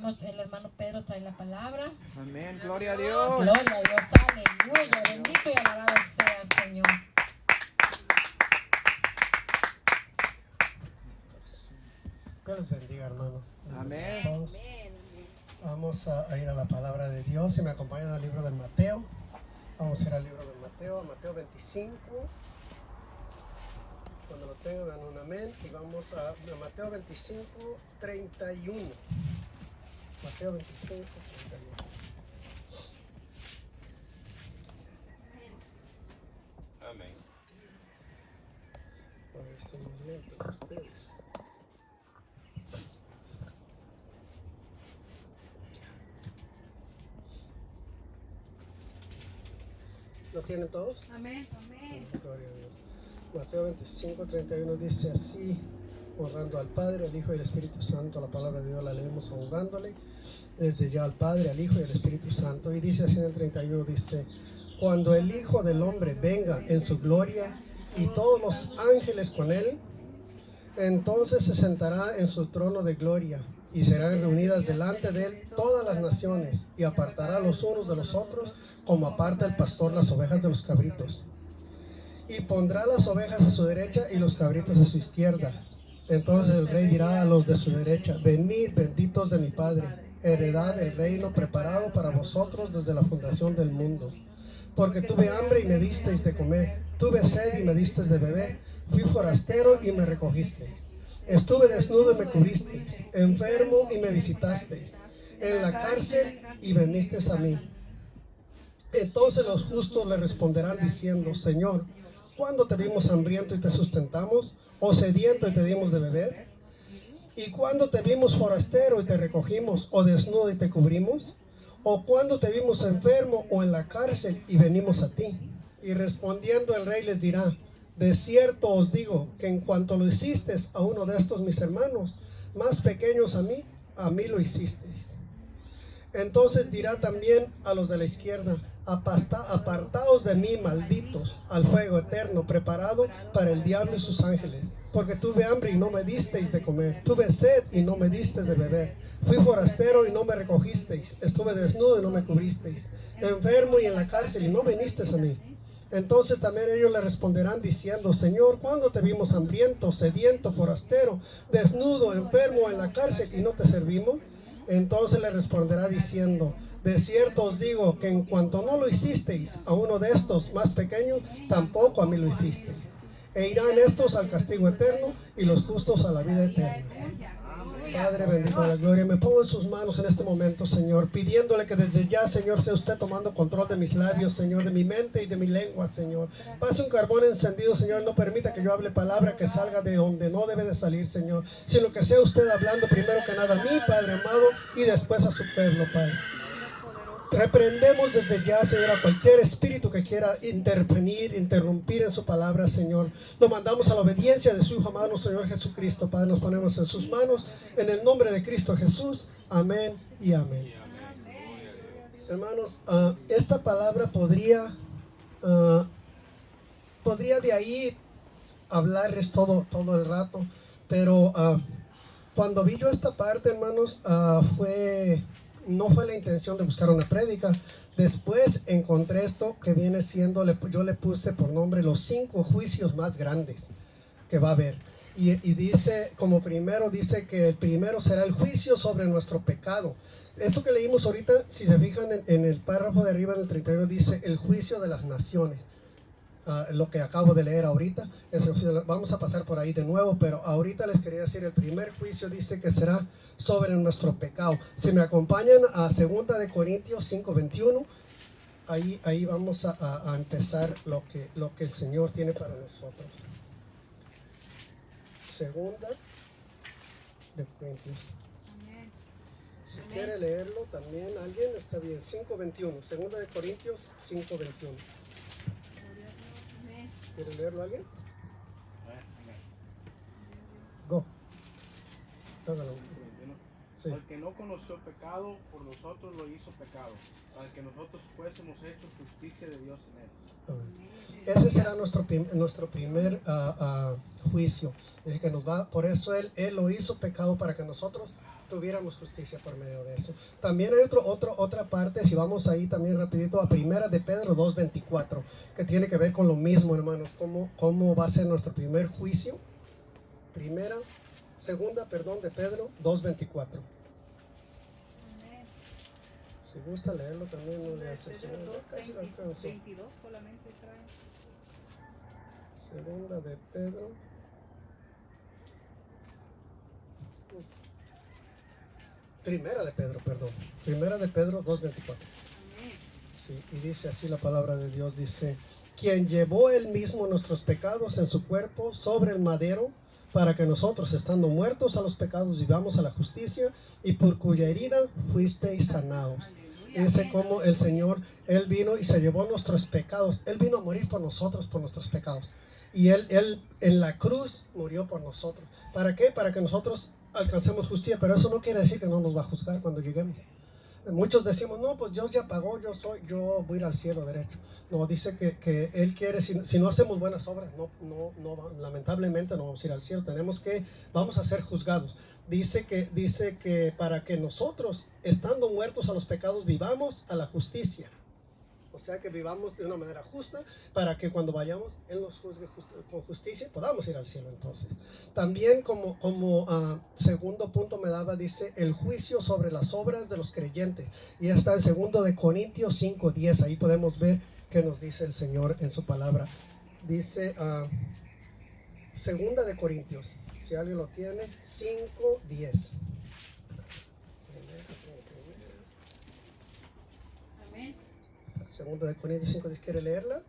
hermanos, el hermano Pedro trae la palabra. Amén, gloria a Dios. Gloria a Dios, aleluya, bendito y alabado sea el Señor. Dios les bendiga, hermano. Amén. Todos. Vamos a ir a la palabra de Dios. Si me acompañan al libro de Mateo, vamos a ir al libro de Mateo, a Mateo 25. Cuando lo tengan, dan un amén. Y vamos a Mateo 25, 31. Mateo 25, 31. Amén. Bueno, yo estoy más lento que ustedes. ¿Lo tienen todos? Amén, amén. Gloria a Dios. Mateo 25, 31 dice así: honrando al Padre, al Hijo y al Espíritu Santo. La palabra de Dios la leemos honrándole desde ya al Padre, al Hijo y al Espíritu Santo. Y dice así en el 31, dice: cuando el Hijo del Hombre venga en su gloria y todos los ángeles con él, entonces se sentará en su trono de gloria, y serán reunidas delante de él todas las naciones, y apartará los unos de los otros, como aparta el pastor las ovejas de los cabritos. Y pondrá las ovejas a su derecha y los cabritos a su izquierda. Entonces el rey dirá a los de su derecha: venid, benditos de mi Padre, heredad del reino preparado para vosotros desde la fundación del mundo. Porque tuve hambre y me disteis de comer, tuve sed y me disteis de beber, fui forastero y me recogisteis, estuve desnudo y me cubristeis, enfermo y me visitasteis, en la cárcel y venisteis a mí. Entonces los justos le responderán diciendo: Señor, ¿cuándo te vimos hambriento y te sustentamos, o sediento y te dimos de beber? ¿Y cuándo te vimos forastero y te recogimos, o desnudo y te cubrimos? ¿O cuándo te vimos enfermo o en la cárcel y venimos a ti? Y respondiendo el rey les dirá: de cierto os digo que en cuanto lo hicisteis a uno de estos mis hermanos más pequeños a mí lo hicisteis. Entonces dirá también a los de la izquierda: apartaos de mí, malditos, al fuego eterno preparado para el diablo y sus ángeles. Porque tuve hambre y no me disteis de comer, tuve sed y no me disteis de beber, fui forastero y no me recogisteis, estuve desnudo y no me cubristeis, enfermo y en la cárcel y no vinisteis a mí. Entonces también ellos le responderán diciendo: Señor, ¿cuándo te vimos hambriento, sediento, forastero, desnudo, enfermo en la cárcel y no te servimos? Entonces le responderá diciendo: de cierto os digo que en cuanto no lo hicisteis a uno de estos más pequeños, tampoco a mí lo hicisteis. E irán estos al castigo eterno y los justos a la vida eterna. Padre bendito de la gloria, me pongo en sus manos en este momento, Señor, pidiéndole que desde ya, Señor, sea usted tomando control de mis labios, Señor, de mi mente y de mi lengua, Señor. Pase un carbón encendido, Señor, no permita que yo hable palabra que salga de donde no debe de salir, Señor, sino que sea usted hablando primero que nada a mí, Padre amado, y después a su pueblo, Padre. Reprendemos desde ya, Señor, a cualquier espíritu que quiera interrumpir en su palabra, Señor. Lo mandamos a la obediencia de su Hijo amado, Señor Jesucristo. Padre, nos ponemos en sus manos, en el nombre de Cristo Jesús. Amén y amén. Hermanos, esta palabra podría de ahí hablarles todo el rato, pero cuando vi yo esta parte, hermanos, no fue la intención de buscar una prédica. Después encontré esto que viene siendo, yo le puse por nombre los 5 juicios más grandes que va a haber. Y dice, como primero, dice que el primero será el juicio sobre nuestro pecado. Esto que leímos ahorita, si se fijan en el párrafo de arriba, en el 31, dice el juicio de las naciones. Lo que acabo de leer ahorita, vamos a pasar por ahí de nuevo, pero ahorita les quería decir, el primer juicio dice que será sobre nuestro pecado. Si me acompañan a 2 de Corintios 5:21, ahí vamos a empezar lo que el Señor tiene para nosotros. 2 de Corintios. Si quiere leerlo también alguien, está bien. 5:21, 2 de Corintios 5:21. ¿Quiere leerlo alguien? Go. Hágalo. Sí. Al que no conoció pecado, por nosotros lo hizo pecado, para que nosotros fuésemos hechos justicia de Dios en él. Ese será nuestro primer juicio. Es que por eso él lo hizo pecado para que nosotros tuviéramos justicia por medio de eso. También hay otra parte, si vamos ahí también rapidito a Primera de Pedro 2:24, que tiene que ver con lo mismo, hermanos, cómo va a ser nuestro primer juicio. Segunda de Pedro 2:24. Si gusta leerlo también, no le hace señor, casi lo alcanzo. 22 solamente trae. Segunda de Pedro. Primera de Pedro 2:24. Sí, y dice así la palabra de Dios, dice, quien llevó él mismo nuestros pecados en su cuerpo sobre el madero, para que nosotros, estando muertos a los pecados, vivamos a la justicia, y por cuya herida fuisteis sanados. Dice como el Señor, Él vino y se llevó nuestros pecados. Él vino a morir por nosotros, por nuestros pecados. Y Él en la cruz murió por nosotros. ¿Para qué? Para que nosotros alcancemos justicia. Pero eso no quiere decir que no nos va a juzgar cuando lleguemos. Muchos decimos, no, pues Dios ya pagó, yo voy a ir al cielo derecho. No, dice que Él quiere, si no hacemos buenas obras, lamentablemente no vamos a ir al cielo. Vamos a ser juzgados. Dice que para que nosotros, estando muertos a los pecados, vivamos a la justicia. O sea, que vivamos de una manera justa, para que cuando vayamos, Él nos juzgue con justicia y podamos ir al cielo entonces. También como segundo punto me daba, dice, el juicio sobre las obras de los creyentes. Y está en 2 de Corintios 5:10. Ahí podemos ver qué nos dice el Señor en su palabra. Dice 2 de Corintios, si alguien lo tiene, 5:10. Segunda de Corintios 5, ¿quiere leerla?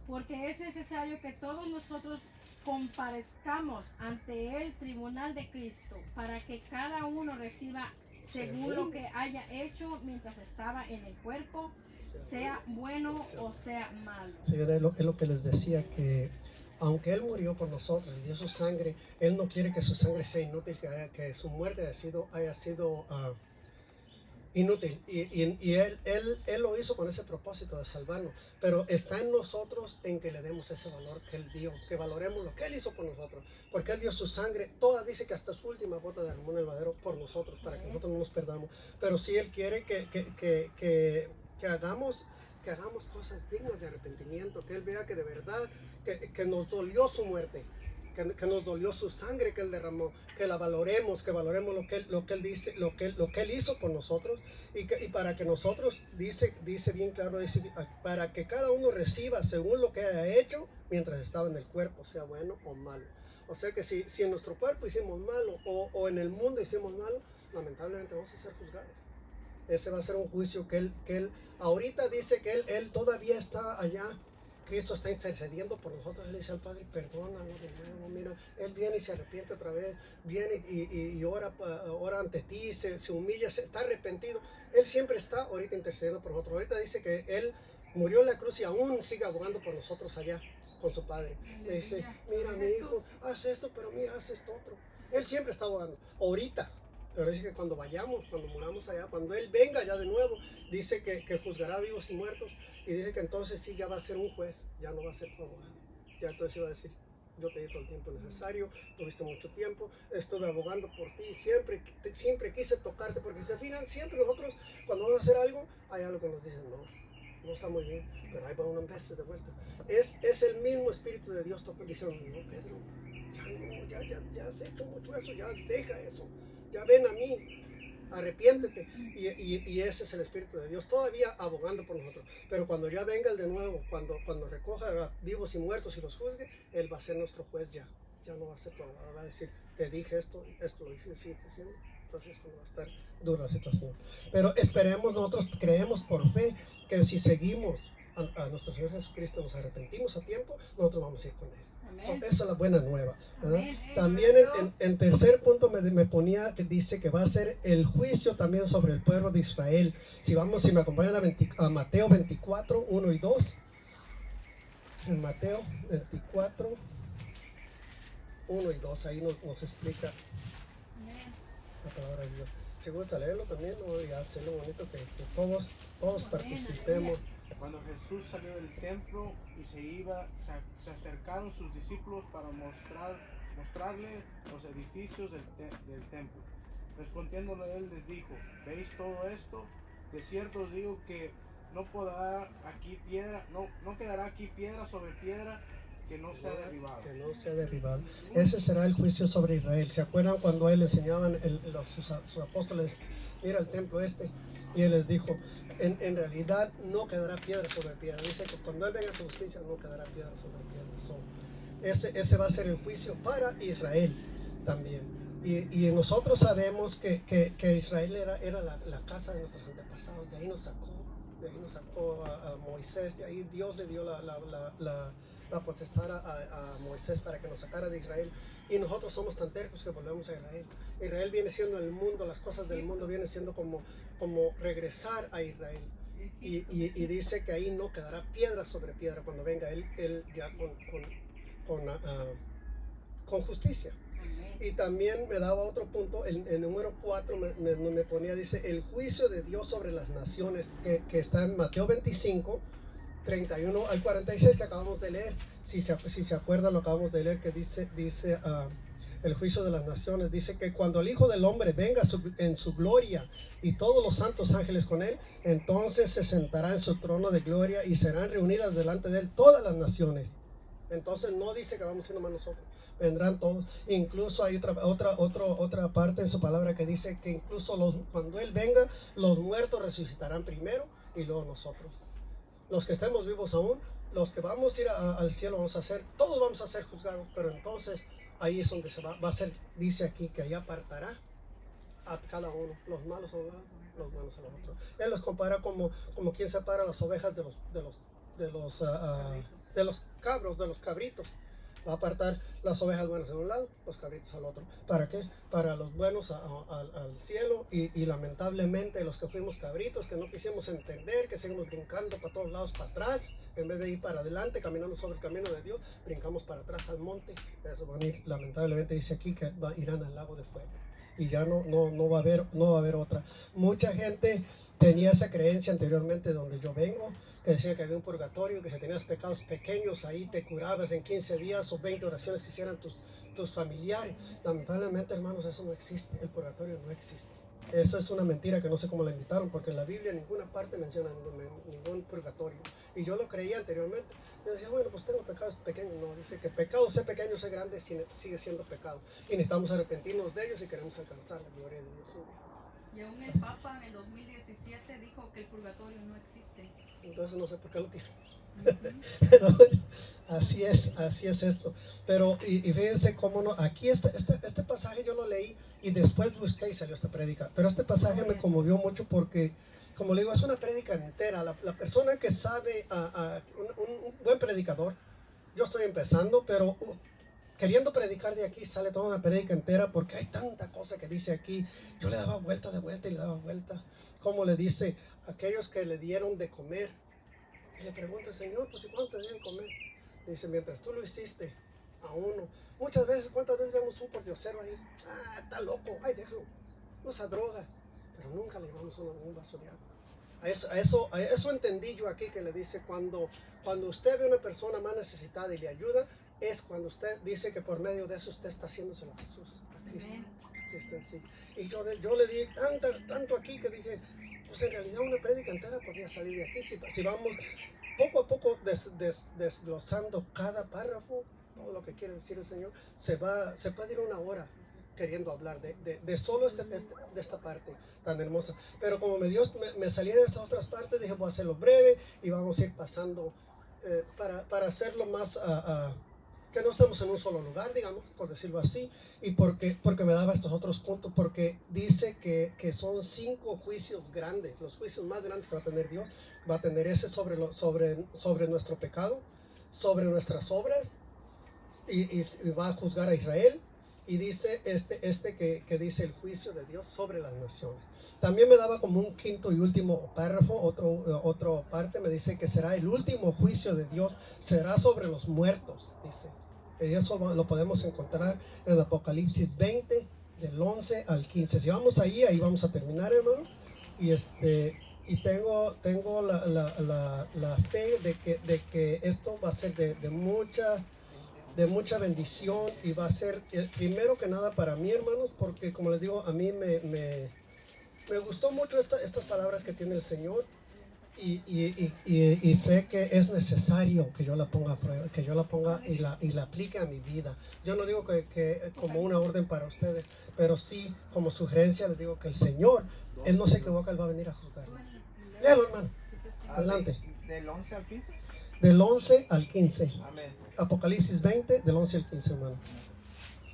Porque es necesario que todos nosotros comparezcamos ante el tribunal de Cristo, para que cada uno reciba según lo que haya hecho mientras estaba en el cuerpo, sea bueno o sea malo. Señora, es lo que les decía, que aunque Él murió por nosotros y dio su sangre, Él no quiere que su sangre sea inútil, que su muerte haya sido inútil, y él lo hizo con ese propósito de salvarnos, pero está en nosotros en que le demos ese valor que Él dio, que valoremos lo que Él hizo por nosotros, porque Él dio su sangre, toda, dice que hasta su última gota derramó en el madero por nosotros, para que nosotros no nos perdamos. Pero si Él quiere que hagamos cosas dignas de arrepentimiento, que Él vea que de verdad que nos dolió su muerte, que nos dolió su sangre que Él derramó, que la valoremos, que valoremos lo que Él dice, lo que Él hizo por nosotros, y para que nosotros, dice bien claro, dice, para que cada uno reciba según lo que haya hecho mientras estaba en el cuerpo, sea bueno o malo. O sea que si en nuestro cuerpo hicimos malo, o en el mundo hicimos malo, lamentablemente vamos a ser juzgados. Ese va a ser un juicio que él ahorita dice que él todavía está allá. Cristo está intercediendo por nosotros. Él dice al Padre, perdónalo de nuevo. Mira, Él viene y se arrepiente otra vez, viene y ora ante ti, se humilla, está arrepentido. Él siempre está ahorita intercediendo por nosotros. Ahorita dice que Él murió en la cruz y aún sigue abogando por nosotros allá con su Padre. Le dice, mira mi hijo, haz esto, pero mira, haz esto otro. Él siempre está abogando, ahorita. Pero dice que cuando muramos allá, cuando Él venga ya de nuevo, dice que juzgará vivos y muertos, y dice que entonces sí ya va a ser un juez, ya no va a ser tu abogado. Ya entonces iba a decir, yo te di todo el tiempo necesario, tuviste mucho tiempo, estuve abogando por ti, siempre quise tocarte, porque si se fijan, siempre nosotros cuando vamos a hacer algo, hay algo que nos dicen, no está muy bien, pero ahí va una vez de vuelta. Es el mismo Espíritu de Dios diciendo, no, Pedro, ya has hecho mucho eso, ya deja eso. Ya ven a mí, arrepiéntete. Y ese es el Espíritu de Dios, todavía abogando por nosotros. Pero cuando ya venga Él de nuevo, cuando recoja a vivos y muertos y los juzgue, Él va a ser nuestro juez ya. Ya no va a ser tu abogado, va a decir, te dije esto lo hiciste haciendo. Entonces cuando va a estar dura la situación. Pero esperemos, nosotros creemos por fe que si seguimos a nuestro Señor Jesucristo, nos arrepentimos a tiempo, nosotros vamos a ir con Él. Esa es la buena nueva, ¿verdad? También en tercer punto me ponía que dice que va a ser el juicio también sobre el pueblo de Israel. Si me acompañan a Mateo 24, 1 y 2. En Mateo 24, 1 y 2, ahí nos explica la palabra de Dios. Si gusta leerlo también, y hacerlo bonito, que todos participemos. Cuando Jesús salió del templo y se acercaron sus discípulos para mostrarle los edificios del templo. Respondiéndole él les dijo: ¿veis todo esto? De cierto os digo que no quedará aquí piedra sobre piedra que no sea derribada. Que no sea derribado. Ese será el juicio sobre Israel. ¿Se acuerdan cuando a él le enseñaban sus apóstoles? Mira el templo este. Y él les dijo, en realidad no quedará piedra sobre piedra. Dice que cuando él venga a su justicia no quedará piedra sobre piedra. Ese va a ser el juicio para Israel también. Y nosotros sabemos que Israel era la casa de nuestros antepasados. De ahí nos sacó a Moisés. De ahí Dios le dio la potestad a Moisés para que nos sacara de Israel. Y nosotros somos tan tercos que volvemos a Israel. Israel viene siendo el mundo, las cosas del mundo vienen siendo como regresar a Israel. Y dice que ahí no quedará piedra sobre piedra cuando venga él ya con justicia. Y también me daba otro punto, el número 4 me ponía, dice, el juicio de Dios sobre las naciones, que está en Mateo 25, 31 al 46, que acabamos de leer. Si se acuerdan, lo acabamos de leer, que dice el juicio de las naciones. Dice que cuando el Hijo del Hombre venga en su gloria y todos los santos ángeles con él, entonces se sentará en su trono de gloria y serán reunidas delante de él todas las naciones. Entonces no dice que vamos a ir nomás nosotros, vendrán todos. Incluso hay otra parte en su palabra que dice que incluso cuando él venga, los muertos resucitarán primero y luego nosotros. Los que estemos vivos aún, los que vamos a ir al cielo, todos vamos a ser juzgados, pero entonces ahí es donde se va a ser, dice aquí, que ahí apartará a cada uno, los malos a un lado, los buenos a los otros. Él los compara como quien separa las ovejas de los cabros, de los cabritos. Va a apartar las ovejas buenas en un lado, los cabritos al otro. ¿Para qué? Para los buenos al cielo y lamentablemente los que fuimos cabritos, que no quisimos entender, que seguimos brincando para todos lados, para atrás, en vez de ir para adelante, caminando sobre el camino de Dios, brincamos para atrás al monte. Eso van a ir, lamentablemente dice aquí que irán al lago de fuego. Y ya no va a haber otra. Mucha gente tenía esa creencia anteriormente donde yo vengo, que decía que había un purgatorio, que si tenías pecados pequeños ahí te curabas en 15 días o 20 oraciones que hicieran tus familiares. Lamentablemente, hermanos, eso no existe. El purgatorio no existe. Eso es una mentira que no sé cómo la inventaron, porque en la Biblia en ninguna parte menciona ningún purgatorio. Y yo lo creía anteriormente. Yo decía, bueno, pues tengo pecados pequeños. No, dice que pecado sea pequeño, sea grande, sigue siendo pecado. Y necesitamos arrepentirnos de ellos si queremos alcanzar la gloria de Dios un día. Y aún el Papa en el 2017 dijo que el purgatorio no existe. Entonces no sé por qué lo tiene. Pero bueno, así es esto. Pero y fíjense cómo no, aquí este pasaje yo lo leí y después busqué y salió esta prédica. Pero este pasaje me conmovió mucho porque, como le digo, es una prédica entera. La persona que sabe, un buen predicador, yo estoy empezando, pero queriendo predicar de aquí sale toda una prédica entera porque hay tanta cosa que dice aquí. Yo le daba vuelta de vuelta y le daba vuelta. Como le dice, aquellos que le dieron de comer. Y le pregunta, Señor, pues ¿y cuánto te dieron de comer? Dice, mientras tú lo hiciste a uno. Muchas veces, ¿cuántas veces vemos un pordiosero ahí? Ah, está loco, ay, déjalo, usa droga. Pero nunca le llevamos un vaso de agua. A eso entendí yo aquí, que le dice, cuando usted ve a una persona más necesitada y le ayuda, es cuando usted dice que por medio de eso usted está haciéndoselo a Jesús, a Cristo. Cristo en sí. Y yo le di tanto aquí que dije, pues en realidad una prédica entera podría salir de aquí si vamos poco a poco desglosando cada párrafo, todo lo que quiere decir el Señor. Se puede ir una hora queriendo hablar de solo de esta parte tan hermosa, pero como Dios me salieron estas otras partes, dije, voy a hacerlo breve y vamos a ir pasando para hacerlo más que no estemos en un solo lugar, digamos, por decirlo así, y porque me daba estos otros puntos, porque dice que son 5 juicios grandes, los juicios más grandes que va a tener Dios. Va a tener ese sobre nuestro pecado, sobre nuestras obras, y va a juzgar a Israel. Y dice que dice el juicio de Dios sobre las naciones. También me daba como un quinto y último párrafo, otra parte me dice que será el último juicio de Dios, será sobre los muertos, dice. Y eso lo podemos encontrar en Apocalipsis 20, del 11 al 15. Si vamos ahí vamos a terminar, hermano. Y tengo la fe de que esto va a ser de mucha de mucha bendición y va a ser, primero que nada para mí, hermanos, porque como les digo, a mí me gustó mucho estas palabras que tiene el Señor y sé que es necesario que yo la ponga a prueba, que yo la ponga y la aplique a mi vida. Yo no digo que como una orden para ustedes, pero sí como sugerencia les digo que el Señor, Él no se equivoca, Él va a venir a juzgar. Léalo, hermano. Adelante. Del 11 al 15. Del 11 al 15. Amén. Apocalipsis 20, del 11 al 15, hermano.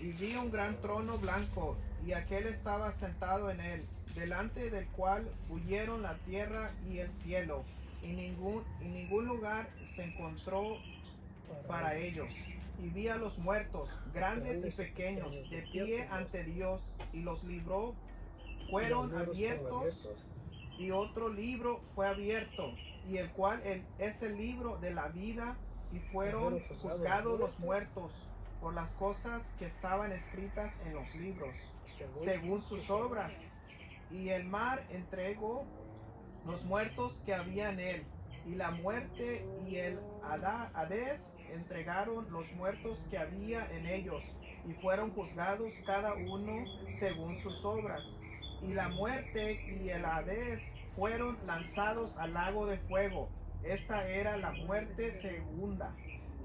Y vi un gran trono blanco, y aquel estaba sentado en él, delante del cual huyeron la tierra y el cielo, y ningún lugar se encontró para ellos. Y vi a los muertos, grandes y pequeños, de pie ante Dios, y los libró, fueron abiertos, y otro libro fue abierto, y el cual es el libro de la vida, y fueron juzgados los muertos por las cosas que estaban escritas en los libros, según sus obras. Y el mar entregó los muertos que había en él, y la muerte y el Hades entregaron los muertos que había en ellos, y fueron juzgados cada uno según sus obras. Y la muerte y el Hades fueron lanzados al lago de fuego. Esta era la muerte segunda.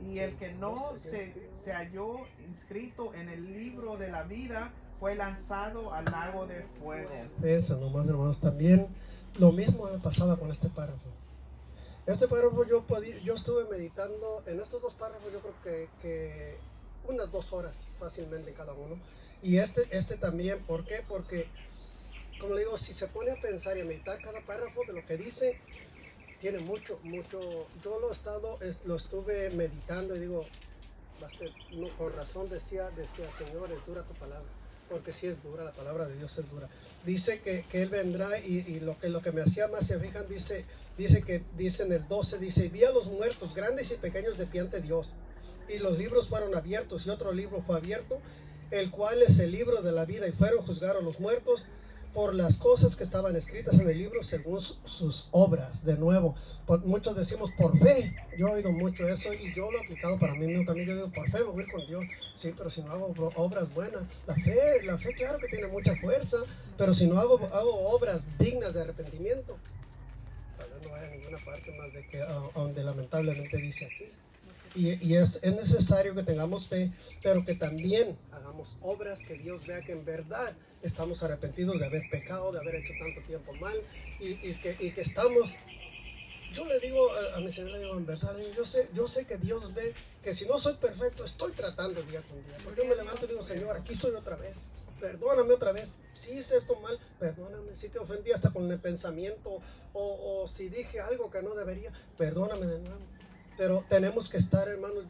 Y el que no se halló inscrito en el libro de la vida fue lanzado al lago de fuego. Eso nomás, hermanos. También lo mismo me pasaba con este párrafo. Este párrafo yo estuve meditando en estos dos párrafos, yo creo que unas 2 horas fácilmente en cada uno. Y este también, ¿por qué? Porque, como le digo, si se pone a pensar y a meditar cada párrafo de lo que dice, tiene mucho. Yo lo estuve meditando y digo, va a ser, no, con razón decía, Señor, es dura tu palabra, porque sí es dura, la palabra de Dios es dura. Dice que Él vendrá y lo que me hacía más, se fijan, dice en el 12, dice, vi a los muertos, grandes y pequeños, de pie ante Dios, y los libros fueron abiertos, y otro libro fue abierto, el cual es el libro de la vida, y fueron juzgados los muertos por las cosas que estaban escritas en el libro según sus obras. De nuevo, muchos decimos por fe. Yo he oído mucho eso y yo lo he aplicado para mí mismo también. Yo digo, por fe me voy con Dios. Sí, pero si no hago obras buenas, la fe claro que tiene mucha fuerza, pero si no hago obras dignas de arrepentimiento, tal vez no vaya a ninguna parte más de que donde lamentablemente dice aquí. Y es necesario que tengamos fe, pero que también hagamos obras que Dios vea que en verdad estamos arrepentidos de haber pecado, de haber hecho tanto tiempo mal, y que estamos. Yo le digo a mi Señor, le digo, en verdad, yo sé que Dios ve que si no soy perfecto, estoy tratando día con día. Pero yo me levanto y digo, Señor, aquí estoy otra vez, perdóname otra vez. Si hice esto mal, perdóname. Si te ofendí hasta con el pensamiento, o si dije algo que no debería, perdóname de nuevo. Pero tenemos que estar, hermanos,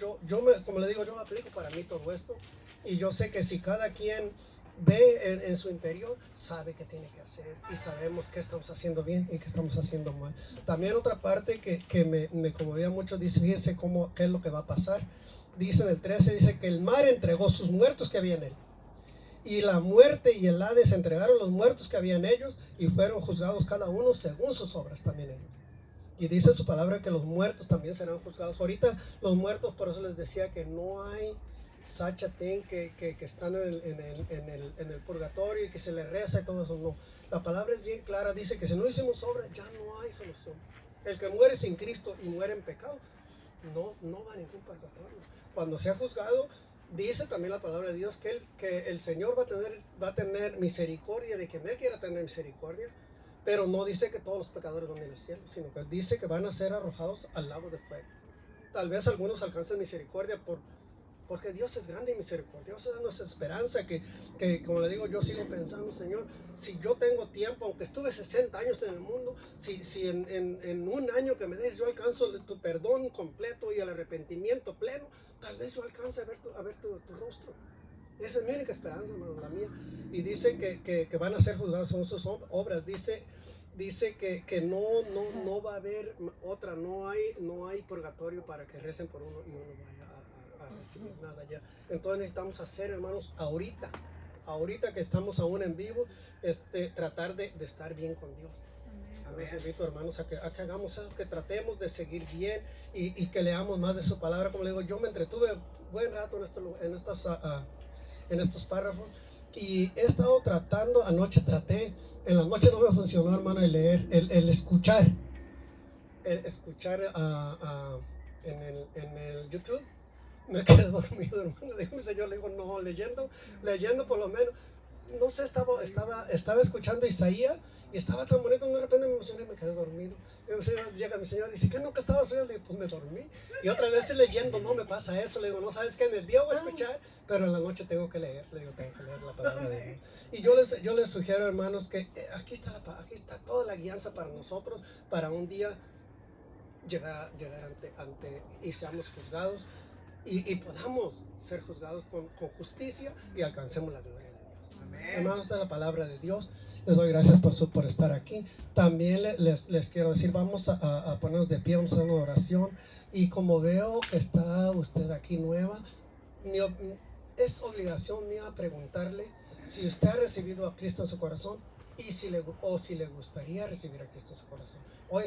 como le digo, yo aplico para mí todo esto, y yo sé que si cada quien ve en su interior, sabe qué tiene que hacer, y sabemos qué estamos haciendo bien y qué estamos haciendo mal. También otra parte que me conmovía mucho, dice, fíjense qué es lo que va a pasar. Dice en el 13, dice que el mar entregó sus muertos que había en él, y la muerte y el Hades entregaron los muertos que había en ellos, y fueron juzgados cada uno según sus obras también ellos. Y dice su palabra que los muertos también serán juzgados. Ahorita los muertos, por eso les decía que no hay such a thing que están en el purgatorio y que se les reza y todo eso. No, la palabra es bien clara, dice que si no hicimos obra ya no hay solución. El que muere sin Cristo y muere en pecado no va a ningún purgatorio. Cuando sea juzgado, dice también la palabra de Dios que el Señor va a tener misericordia de quien Él quiera tener misericordia. Pero no dice que todos los pecadores van a ir al cielo, sino que dice que van a ser arrojados al lago de fuego. Tal vez algunos alcancen misericordia porque Dios es grande y misericordioso. Esa es nuestra esperanza, que como le digo, yo sigo pensando, Señor, si yo tengo tiempo, aunque estuve 60 años en el mundo, si en un año que me des yo alcanzo tu perdón completo y el arrepentimiento pleno, tal vez yo alcance a ver tu rostro. Esa es mi única esperanza, hermano, la mía. Y dice que van a ser juzgados según sus obras. Dice que no va a haber otra, no hay purgatorio para que recen por uno y uno vaya a recibir nada ya. Entonces necesitamos hacer, hermanos, ahorita que estamos aún en vivo, tratar de estar bien con Dios. Yo les invito, hermanos, a que hagamos eso, que tratemos de seguir bien y que leamos más de su palabra. Como le digo, yo me entretuve buen rato en estos párrafos y he estado tratando, anoche traté, en la noche no me funcionó, hermano, el leer, el escuchar en el YouTube. Me quedé dormido, hermano. Le digo, Señor, le digo, no, leyendo por lo menos. No sé, estaba escuchando Isaías y estaba tan bonito, de repente me emocioné y me quedé dormido. Y llega mi señor y dice, ¿qué nunca estabas oyendo? Le digo, pues me dormí. Y otra vez leyendo, no me pasa eso. Le digo, no, sabes que en el día voy a escuchar, pero en la noche tengo que leer. Le digo, tengo que leer la palabra de Dios. Y yo les sugiero, hermanos, que aquí está toda la guianza para nosotros, para un día llegar ante y seamos juzgados y podamos ser juzgados con justicia y alcancemos la gloria de Dios. Hermanos, esta es la palabra de Dios. Les doy gracias por estar aquí. También les quiero decir, vamos a ponernos de pie, vamos a hacer una oración. Y como veo que está usted aquí nueva, es obligación mía preguntarle si usted ha recibido a Cristo en su corazón y si le gustaría recibir a Cristo en su corazón. Hoy